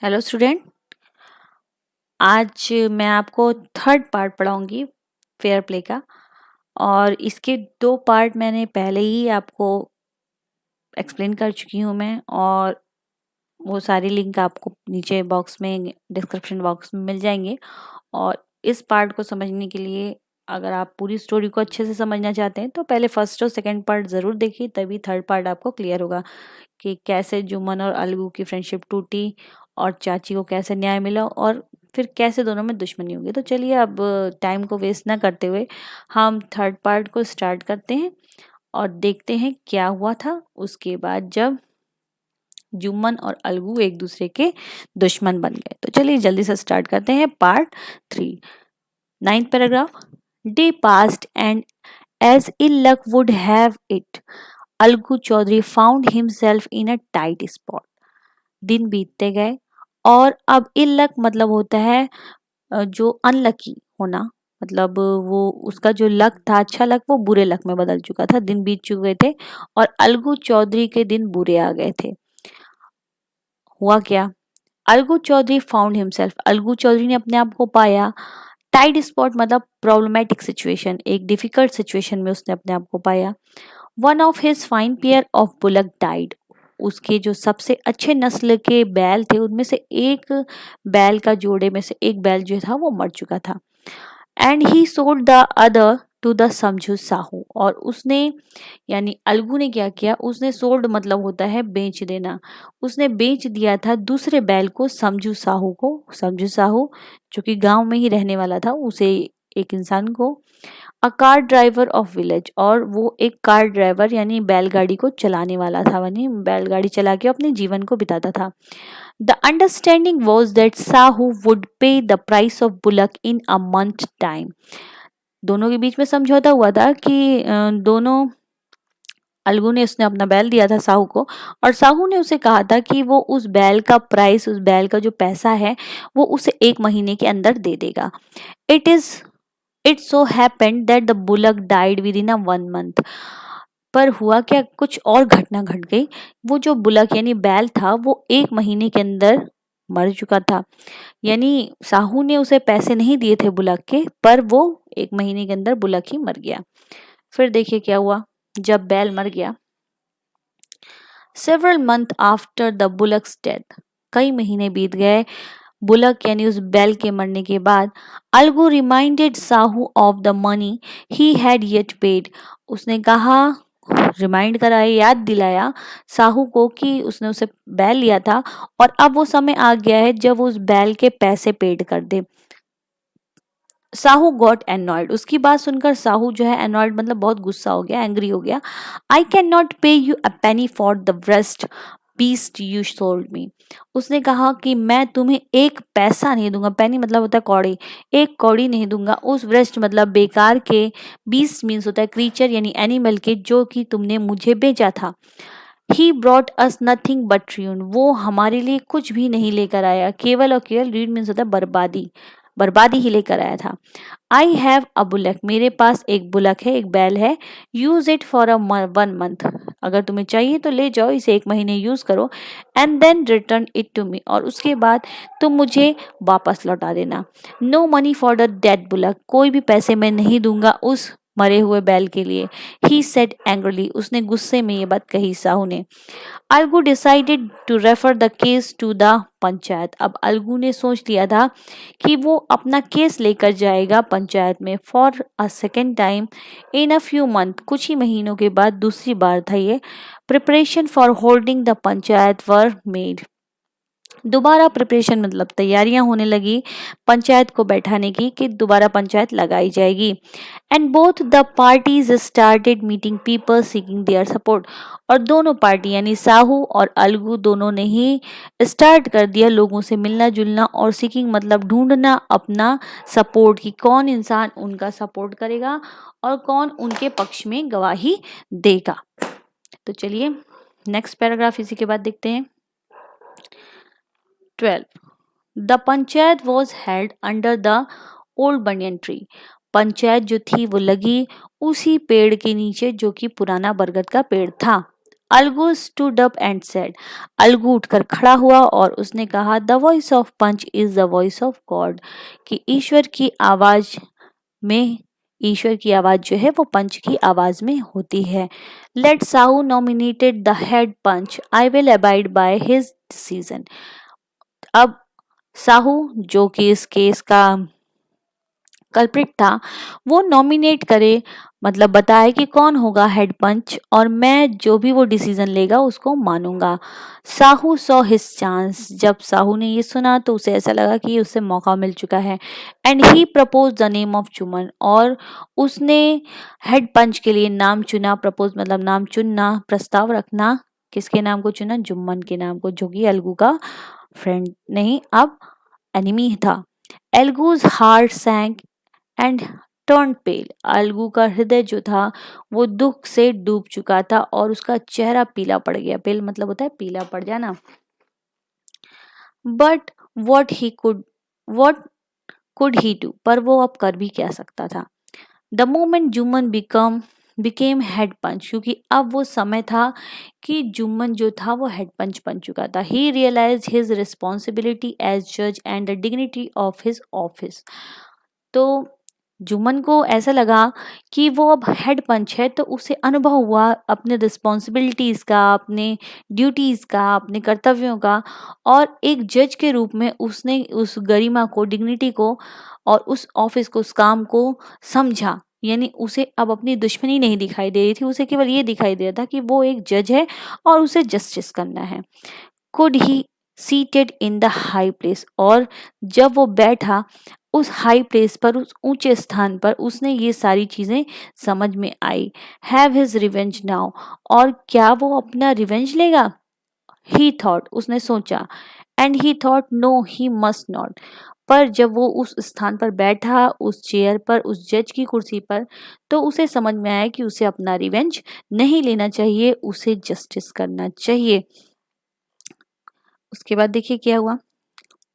Hello student. आज मैं आपको थर्ड पार्ट पढ़ाऊंगी फेयर प्ले का। और इसके दो पार्ट मैंने पहले ही आपको एक्सप्लेन कर चुकी हूँ मैं, और वो सारी लिंक आपको नीचे बॉक्स में डिस्क्रिप्शन बॉक्स में मिल जाएंगे। और इस पार्ट को समझने के लिए अगर आप पूरी स्टोरी को अच्छे से समझना चाहते हैं तो पहले फर्स्ट और सेकंड पार्ट ज़रूर देखिए, तभी थर्ड पार्ट आपको क्लियर होगा कि कैसे जुम्मन और अलगू की फ्रेंडशिप टूटी और चाची को कैसे न्याय मिला और फिर कैसे दोनों में दुश्मनी होगी। तो चलिए अब टाइम को वेस्ट ना करते हुए हम थर्ड पार्ट को स्टार्ट करते हैं और देखते हैं क्या हुआ था उसके बाद जब जुम्मन और अलगू एक दूसरे के दुश्मन बन गए। तो चलिए जल्दी से स्टार्ट करते हैं part 3। 9th paragraph. Day passed and as ill luck would have it Algu Chaudhary found himself in a tight spot. दिन बीतते गए और अब इल लक मतलब होता है जो अनलकी होना, मतलब वो उसका जो लक था अच्छा लक वो बुरे लक में बदल चुका था। दिन बीत चुके थे और अलगू चौधरी के दिन बुरे आ गए थे। हुआ क्या? अलगू चौधरी फाउंड हिमसेल्फ, अलगू चौधरी ने अपने आप को पाया टाइट स्पॉट मतलब प्रॉब्लमेटिक सिचुएशन, एक डिफिकल्ट सिचुएशन में उसने अपने आप को पाया। One of his fine pair of bullock died, उसके जो सबसे अच्छे नस्ल के बैल थे उनमें से एक बैल का जोड़े में से एक बैल जो था वो मर चुका था। And he sold the other to the Samjhu Sahu, और उसने यानी अलगू ने क्या किया, उसने सोल्ड मतलब होता है बेच देना, उसने बेच दिया था दूसरे बैल को समझू साहू को। समझू साहू जो कि गांव में ही रहने वाला था, उसे एक इंसान को। A car driver of village, और वो एक कार ड्राइवर यानी बैलगाड़ी को चलाने वाला था, यानी बैलगाड़ी चला के अपने जीवन को बिताता था। The understanding was that Sahu would pay the price of bullock in a month time. दोनों के बीच में समझौता हुआ था कि दोनों, अलगू ने उसने अपना बैल दिया था साहू को, और साहू ने उसे कहा था कि वो उस बैल का प्राइस, उस बैल का जो पैसा है वो उसे 1 महीने के अंदर दे देगा। It so happened that the bullock died with in a 1 month. पर हुआ क्या, कुछ और घटना घट गई। वो जो बुलक यानी बैल था वो 1 महीने के अंदर मर चुका था। यानी साहू ने उसे पैसे नहीं दिए थे बुलक के, पर वो 1 महीने के अंदर बुलक ही मर गया। फिर देखिए क्या हुआ जब बैल मर गया। Several month after the bullocks death, कई महीने बीत गए बुलक यानी उस बैल के मरने के बाद। Algu reminded Sahu of the money he had yet paid, उसने कहा, रिमाइंड कराया, याद दिलाया साहू को कि उसने उसे बैल लिया था और अब वो समय आ गया है जब उस बैल के पैसे पेड कर दे। साहू गॉट एनॉयड, उसकी बात सुनकर साहू जो है एनॉयड मतलब बहुत गुस्सा हो गया, एंग्री हो गया। I can not pay you a penny for the breast beast you sold me, उसने कहा कि मैं तुम्हें एक पैसा नहीं दूंगा, पेनी मतलब होता है कौड़ी, एक कौड़ी नहीं दूंगा उस ब्रेस्ट मतलब बेकार के, बीस्ट मीन्स होता है क्रीचर यानी एनिमल के, जो कि तुमने मुझे बेचा था। He brought us nothing but ruin, वो हमारे लिए कुछ भी नहीं लेकर आया, केवल और केवल, रीड मीन्स होता है बर्बादी, बर्बादी ही लेकर आया था। आई हैव अ बुलक, मेरे पास एक बुलक है, एक बैल है। Use it for a 1 month, अगर तुम्हें चाहिए तो ले जाओ, इसे 1 महीने यूज करो। And then return it to me, और उसके बाद तुम मुझे वापस लौटा देना। No money for the dead bullock, कोई भी पैसे मैं नहीं दूंगा उस मरे हुए बैल के लिए। ही सेड एंग्रली, उसने गुस्से में ये बात कही साहू ने। Algu decided to refer the case to the panchayat, अब अलगू ने सोच लिया था कि वो अपना केस लेकर जाएगा पंचायत में। For a second time in a few month, कुछ ही महीनों के बाद दूसरी बार था ये। Preparation for holding the panchayat were made, दोबारा प्रिपरेशन मतलब तैयारियां होने लगी पंचायत को बैठाने की कि दोबारा पंचायत लगाई जाएगी। And both the parties started meeting people seeking their support, और दोनों पार्टी यानी साहू और अलगू दोनों ने ही स्टार्ट कर दिया लोगों से मिलना जुलना, और सीकिंग मतलब ढूंढना अपना सपोर्ट, कि कौन इंसान उनका सपोर्ट करेगा और कौन उनके पक्ष में गवाही देगा। तो चलिए नेक्स्ट पैराग्राफ इसी के बाद देखते हैं। 12. The panchayat was held under the old banyan tree, panchayat जो थी वो लगी उसी पेड़ के नीचे जो कि पुराना बरगद का पेड़ था। Algu stood up and said, Algu उठकर खड़ा हुआ और उसने कहा, the voice of panch is the voice of God, कि में ईश्वर की आवाज जो है वो पंच की आवाज में होती है. Let Sahu nominated the head panch, I will abide by his decision. अब साहू जो कि इस केस का कल्प्रिट था, वो नॉमिनेट करे, मतलब बताए कि कौन होगा हेड पंच, और मैं जो भी वो डिसीजन लेगा उसको मानूंगा. साहू सॉ हिज चांस, जब साहू ने ये सुना तो उसे ऐसा लगा कि उसे मौका मिल चुका है. And he propose the name of Jumman, और उसने हेड पंच के लिए नाम चुना. प्रपोज मतलब नाम चुनना, प्रस्ताव रखना. किसके नाम को चुना? जुम्मन के नाम को, जो कि अलगू का फ्रेंड नहीं, अब एनिमी था. एल्गूज हार्ट सैंक एंड टर्न पेल, अलगू का हृदय जो था वो दुख से डूब चुका था और उसका चेहरा पीला पड़ गया. पेल मतलब होता है पीला पड़ जाना. But what could he do, पर वो अब कर भी क्या सकता था. The moment Jumman became head panch, क्योंकि अब वो समय था कि जुम्मन जो था वो हेड पंच बन चुका था. ही रियलाइज हिज रिस्पॉन्सिबिलिटी एज जज and the dignity of his office. तो जुम्मन को ऐसा लगा कि वो अब हेड पंच है, तो उसे अनुभव हुआ अपने रिस्पॉन्सिबिलिटीज़ का, अपने ड्यूटीज़ का, अपने कर्तव्यों का, और एक जज के रूप में उसने उस गरिमा को, डिग्निटी को और उस ऑफिस को, उस काम को समझा. यानी उसे अब अपनी दुश्मनी नहीं दिखाई दे रही थी, उसे केवल ये दिखाई दे रहा था कि वो एक जज है और उसे जस्टिस करना है. Could he seated in the high place, और जब वो बैठा उस हाई प्लेस पर, उस ऊंचे स्थान पर, उसने ये सारी चीजें समझ में आई. हैव हिज रिवेंज नाउ, और क्या वो अपना रिवेंज लेगा? ही थॉट, उसने सोचा. And he thought no he must not, पर जब वो उस स्थान पर बैठा, उस चेयर पर, उस जज की कुर्सी पर, तो उसे समझ में आया कि उसे अपना रिवेंज नहीं लेना चाहिए, उसे जस्टिस करना चाहिए. उसके बाद देखिए क्या हुआ.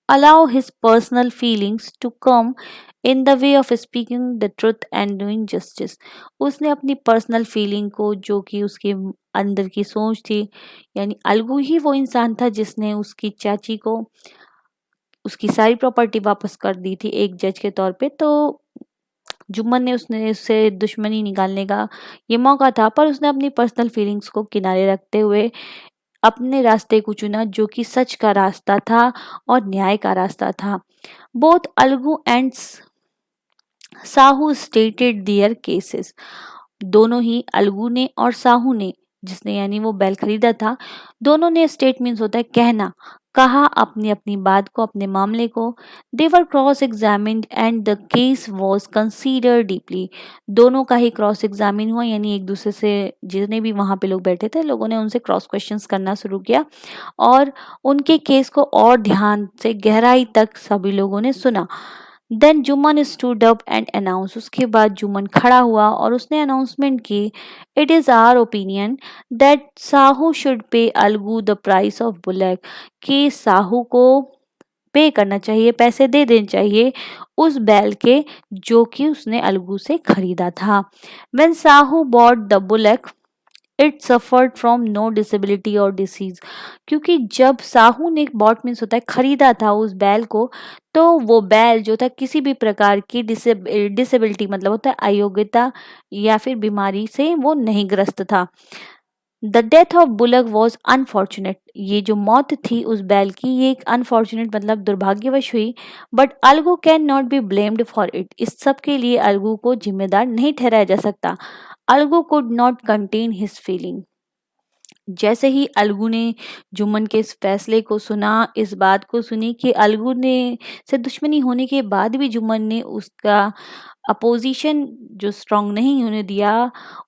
Allow his personal feelings to come in the way of speaking the truth and doing justice. उसने अपनी पर्सनल फीलिंग को, जो कि उसके अंदर की सोच थी, यानी अलगू ही वो इंसान था जिसने उसकी चाची को उसकी सारी प्रॉपर्टी वापस कर दी थी एक जज के तौर पे. तो जुम्मन ने उसने उससे दुश्मनी निकालने का ये मौका था, पर उसने अपनी पर्सनल फीलिंग्स को किनारे रखते हुए अपने रास्ते को चुना, जो कि सच का रास्ता था और न्याय का रास्ता था. Both Algu and Sahu stated their cases, दोनों ही अलगू ने और साहू ने, जिसने यानी वो बैल खरीदा था, दोनों ने, स्टेट मीन्स होता है कहना, कहा अपनी अपनी बात को, अपने मामले को. They were cross examined and the case was consider deeply, दोनों का ही क्रॉस एग्जामिन हुआ, यानी एक दूसरे से, जितने भी वहां पे लोग बैठे थे, लोगों ने उनसे क्रॉस क्वेश्चंस करना शुरू किया और उनके केस को और ध्यान से, गहराई तक सभी लोगों ने सुना. Then Jumman stood up and announce, उसके बाद जुम्मन खड़ा हुआ और उसने अनाउंसमेंट की. It is our opinion that Sahu should pay Algu the price of bullock, कि साहू को पे करना चाहिए, पैसे दे देने चाहिए उस बैल के जो कि उसने अलगू से खरीदा था. When Sahu bought the bullock it suffered from no disability और डिसीज, क्योंकि जब साहू ने, बॉट मीन्स होता है खरीदा था उस बैल को, तो वो बैल जो था किसी भी प्रकार की डिसेबिलिटी मतलब होता है अयोग्यता या फिर बीमारी से वो नहीं ग्रस्त था. The death of bullock was unfortunate, ये जो मौत थी उस बैल की, ये एक अनफॉर्चुनेट मतलब दुर्भाग्यवश हुई. But Algu can not be blamed for it, इस सब के लिए अलगू को जिम्मेदार नहीं ठहराया जा सकता. Algu could not contain his feeling, जैसे ही अलगू ने जुम्मन के इस फैसले को सुना, इस बात को सुनी कि अलगू ने से दुश्मनी होने के बाद भी जुम्मन ने उसका अपोजिशन जो स्ट्रांग नहीं होने दिया,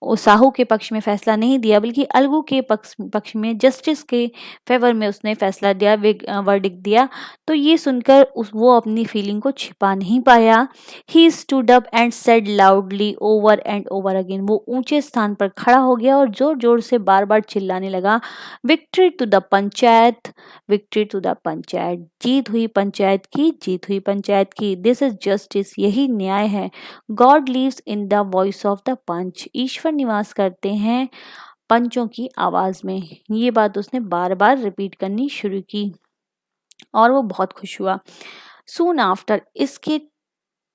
वो साहू के पक्ष में फैसला नहीं दिया, बल्कि अलगू के पक्ष में, जस्टिस के फेवर में उसने फैसला दिया, वर्डिक्ट दिया. तो ये सुनकर वो अपनी फीलिंग को छिपा नहीं पाया. He stood up and said loudly over and over again, वो ऊंचे स्थान पर खड़ा हो गया और जोर जोर से बार बार चिल्लाने लगा, victory to the panchayat, victory to the panchayat, जीत हुई पंचायत की, जीत हुई पंचायत की. दिस इज जस्टिस, यही न्याय है. God lives in the voice of the panch, ईश्वर निवास करते हैं पंचों की आवाज़ में। ये बात उसने बार बार रिपीट करनी शुरू की और वो बहुत खुश हुआ। सून आफ्टर, इसके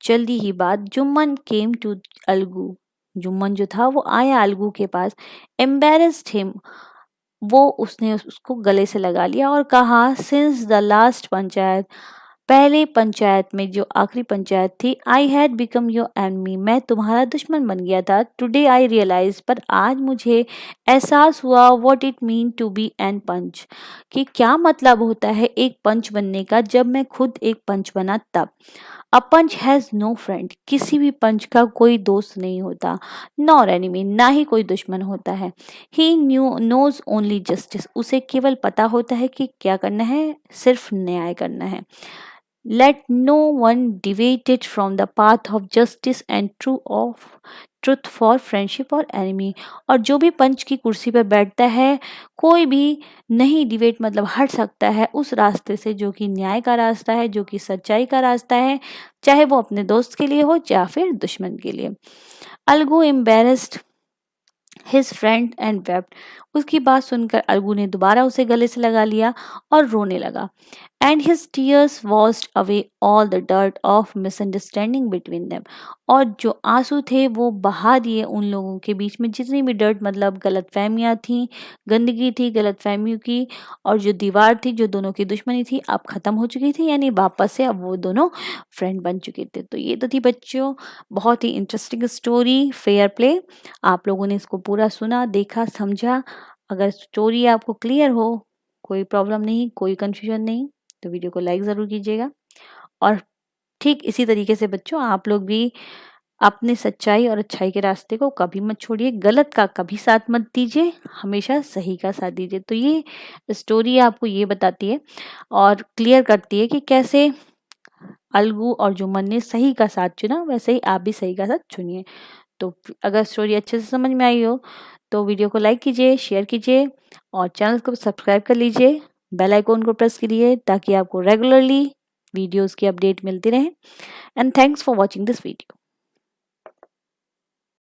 जल्दी ही बाद, जुम्मन केम टू अलगू। जुम्मन जो था वो आया अलगू के पास। एम्बेरस्ड हिम, वो उसने उसको गले से लगा लिया और कहा, सिंस द लास्ट पंचायत, पहले पंचायत में जो आखिरी पंचायत थी, I had become your enemy, मैं तुम्हारा दुश्मन बन गया था। टुडे आई रियलाइज, पर आज मुझे एहसास हुआ, what it mean to be an panch, कि क्या मतलब होता है एक पंच बनने का, जब मैं खुद एक पंच बना तब। अ पंच हैज़ नो फ्रेंड, किसी भी पंच का कोई दोस्त नहीं होता। नॉर एनिमी, ना ही कोई दुश्मन होता है। ही नोज ओनली जस्टिस, उसे केवल पता होता है कि क्या करना है, सिर्फ न्याय करना है। Let no one deviated from the path of justice and truth for friendship और एनिमी, और जो भी पंच की कुर्सी पर बैठता है, कोई भी नहीं डिवेट मतलब हट सकता है उस रास्ते से जो कि न्याय का रास्ता है, जो कि सच्चाई का रास्ता है, चाहे वो अपने दोस्त के लिए हो या फिर दुश्मन के लिए। Algu embarrassed his friend and wept, उसकी बात सुनकर अलगू ने दोबारा उसे गले से लगा लिया और रोने लगा। And his tears washed away all the dirt of misunderstanding between them, और जो आंसू थे वो बहा दिए उन लोगों के बीच में जितनी भी डर्ट मतलब गलत फहमियाँ थी, गंदगी थी गलत फहमियों की, और जो दीवार थी जो दोनों की दुश्मनी थी अब ख़त्म हो चुकी थी, यानी वापस से अब वो दोनों फ्रेंड बन चुके थे। तो ये तो थी बच्चों बहुत ही इंटरेस्टिंग स्टोरी फेयर प्ले। आप लोगों ने इसको पूरा सुना, देखा, समझा। अगर स्टोरी आपको क्लियर हो, कोई प्रॉब्लम नहीं, कोई कन्फ्यूजन नहीं, तो वीडियो को लाइक ज़रूर कीजिएगा। और ठीक इसी तरीके से बच्चों आप लोग भी अपने सच्चाई और अच्छाई के रास्ते को कभी मत छोड़िए, गलत का कभी साथ मत दीजिए, हमेशा सही का साथ दीजिए। तो ये स्टोरी आपको ये बताती है और क्लियर करती है कि कैसे अलगू और जुम्मन ने सही का साथ चुना, वैसे ही आप भी सही का साथ चुनिए। तो अगर स्टोरी अच्छे से समझ में आई हो तो वीडियो को लाइक कीजिए, शेयर कीजिए और चैनल को सब्सक्राइब कर लीजिए। बेल आइकॉन को प्रेस कीजिए ताकि आपको रेगुलरली वीडियोस की अपडेट मिलती रहे। And thanks for watching this video.